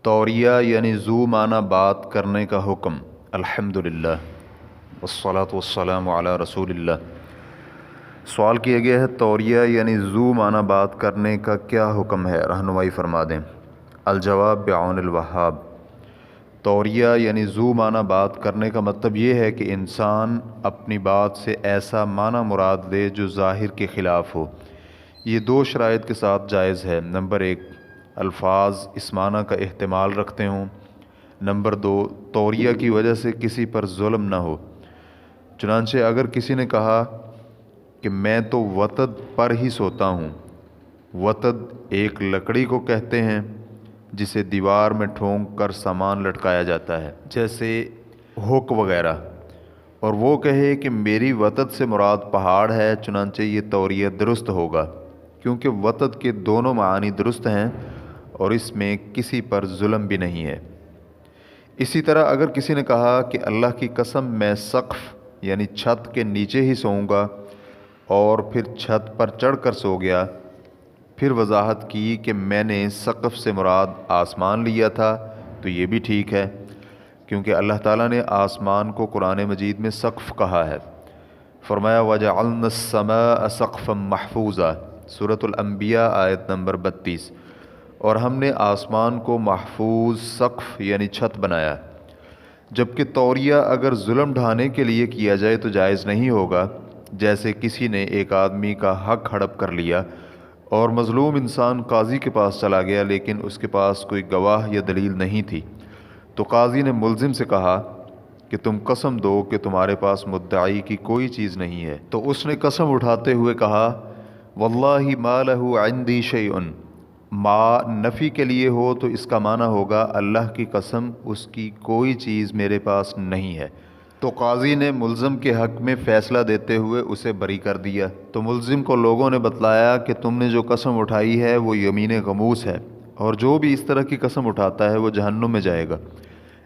توریہ یعنی ذو معنی بات کرنے کا حکم۔ الحمدللہ والصلاة والسلام علی رسول اللہ۔ سوال کیا گیا ہے توریہ یعنی ذو معنی بات کرنے کا کیا حکم ہے، رہنمائی فرما دیں۔ الجواب بعون الوہاب۔ توریہ یعنی ذو معنی بات کرنے کا مطلب یہ ہے کہ انسان اپنی بات سے ایسا معنی مراد لے جو ظاہر کے خلاف ہو۔ یہ دو شرائط کے ساتھ جائز ہے۔ نمبر 1، الفاظ اس معنی کا احتمال رکھتے ہوں۔ نمبر 2، توریہ کی وجہ سے کسی پر ظلم نہ ہو۔ چنانچہ اگر کسی نے کہا کہ میں تو وتد پر ہی سوتا ہوں۔ وتد ایک لکڑی کو کہتے ہیں جسے دیوار میں ٹھونک کر سامان لٹکایا جاتا ہے، جیسے ہک وغیرہ، اور وہ کہے کہ میری وتد سے مراد پہاڑ ہے، چنانچہ یہ توریہ درست ہوگا، کیونکہ وتد کے دونوں معانی درست ہیں اور اس میں کسی پر ظلم بھی نہیں ہے۔ اسی طرح اگر کسی نے کہا کہ اللہ کی قسم میں سقف یعنی چھت کے نیچے ہی سوؤں گا اور پھر چھت پر چڑھ کر سو گیا، پھر وضاحت کی کہ میں نے سقف سے مراد آسمان لیا تھا، تو یہ بھی ٹھیک ہے، کیونکہ اللہ تعالیٰ نے آسمان کو قرآن مجید میں سقف کہا ہے۔ فرمایا وَجَعَلْنَا السَّمَاءَ سَقْفًا مَحْفُوظًا، سورۃ الانبیاء آیت نمبر 32۔ اور ہم نے آسمان کو محفوظ سقف یعنی چھت بنایا۔ جبکہ توریہ اگر ظلم ڈھانے کے لیے کیا جائے تو جائز نہیں ہوگا، جیسے کسی نے ایک آدمی کا حق ہڑپ کر لیا اور مظلوم انسان قاضی کے پاس چلا گیا لیکن اس کے پاس کوئی گواہ یا دلیل نہیں تھی، تو قاضی نے ملزم سے کہا کہ تم قسم دو کہ تمہارے پاس مدعی کی کوئی چیز نہیں ہے، تو اس نے قسم اٹھاتے ہوئے کہا واللہ ما لہ عندی شیء۔ ما نفی کے لیے ہو تو اس کا معنی ہوگا اللہ کی قسم اس کی کوئی چیز میرے پاس نہیں ہے۔ تو قاضی نے ملزم کے حق میں فیصلہ دیتے ہوئے اسے بری کر دیا۔ تو ملزم کو لوگوں نے بتلایا کہ تم نے جو قسم اٹھائی ہے وہ یمین غموس ہے، اور جو بھی اس طرح کی قسم اٹھاتا ہے وہ جہنم میں جائے گا۔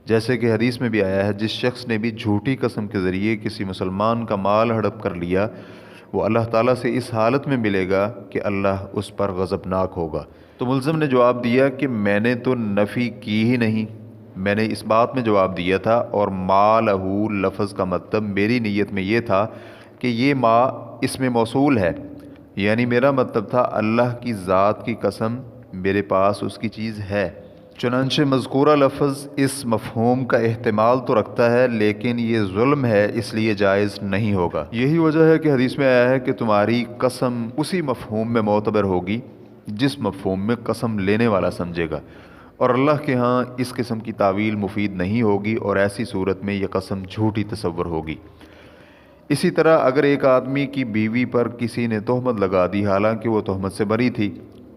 جیسے کہ حدیث میں بھی آیا ہے، جس شخص نے بھی جھوٹی قسم کے ذریعے کسی مسلمان کا مال ہڑپ کر لیا، وہ اللہ تعالیٰ سے اس حالت میں ملے گا کہ اللہ اس پر غضبناک ہوگا۔ تو ملزم نے جواب دیا کہ میں نے تو نفی کی ہی نہیں، میں نے اس بات میں جواب دیا تھا، اور ما لہو لفظ کا مطلب میری نیت میں یہ تھا کہ یہ ما اس میں موصول ہے، یعنی میرا مطلب تھا اللہ کی ذات کی قسم میرے پاس اس کی چیز ہے۔ چنانچہ مذکورہ لفظ اس مفہوم کا احتمال تو رکھتا ہے لیکن یہ ظلم ہے، اس لیے جائز نہیں ہوگا۔ یہی وجہ ہے کہ حدیث میں آیا ہے کہ تمہاری قسم اسی مفہوم میں معتبر ہوگی جس مفہوم میں قسم لینے والا سمجھے گا، اور اللہ کے ہاں اس قسم کی تعویل مفید نہیں ہوگی، اور ایسی صورت میں یہ قسم جھوٹی تصور ہوگی۔ اسی طرح اگر ایک آدمی کی بیوی پر کسی نے تہمت لگا دی حالانکہ وہ تہمت سے بری تھی،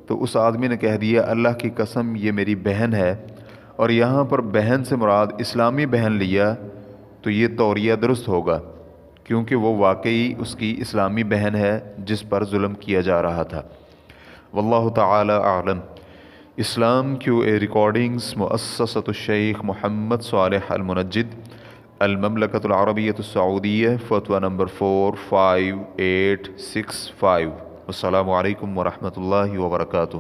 تو اس آدمی نے کہہ دیا اللہ کی قسم یہ میری بہن ہے، اور یہاں پر بہن سے مراد اسلامی بہن لیا، تو یہ توریہ درست ہوگا، کیونکہ وہ واقعی اس کی اسلامی بہن ہے جس پر ظلم کیا جا رہا تھا۔ واللہ تعالی اعلم۔ اسلام کیو اے ریکارڈنگز، مؤسسۃ الشیخ محمد صالح المنجد، المملکۃ العربیۃ السعودیہ، فتویٰ نمبر 45865۔ السلام علیکم ورحمۃ اللہ وبرکاتہ۔